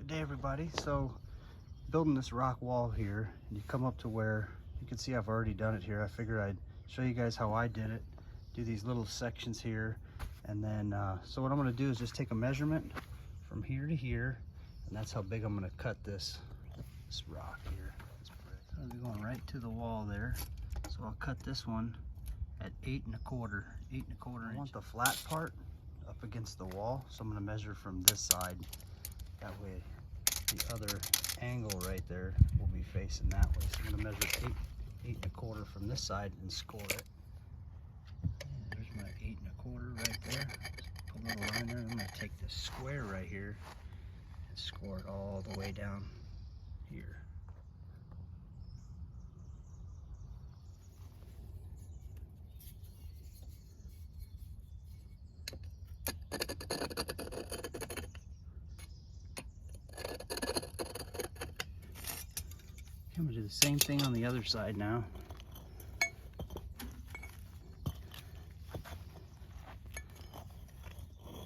Good day, everybody. So building this rock wall here, and you come up to where you can see I've already done it here. I figured I'd show you guys how I did it. Do these little sections here, and then so what I'm going to do is just take a measurement from here to here, and that's how big I'm going to cut this rock here. This brick. I'll be going right to the wall there. So I'll cut this one at 8 1/4 inches. I want the flat part up against the wall, so I'm going to measure from this side. That way the other angle right there will be facing that way. So I'm going to measure 8 1/4 from this side and score it. And there's my 8 1/4 right there. Put a little line there. I'm going to take this square right here and score it all the way down here. I'm going to do the same thing on the other side now. I'm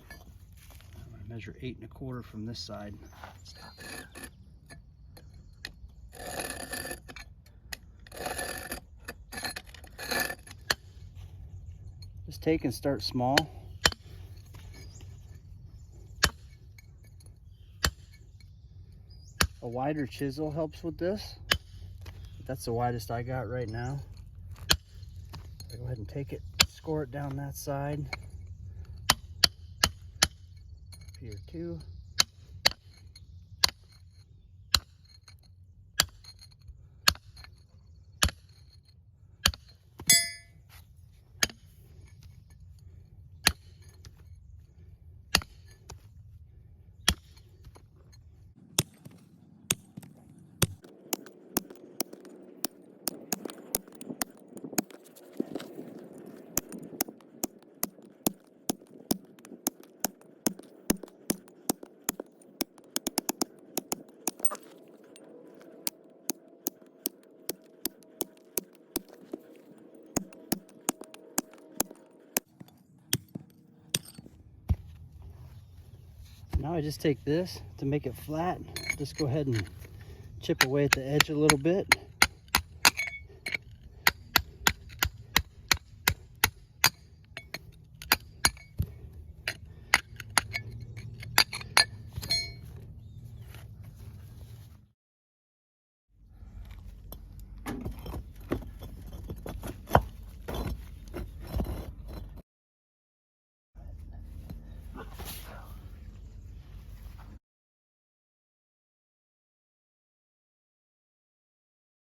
going to measure 8 1/4 from this side. Just take and start small. A wider chisel helps with this. That's the widest I got right now. So go ahead and take it, score it down that side. Up here too. Now I just take this to make it flat. Just go ahead and chip away at the edge a little bit.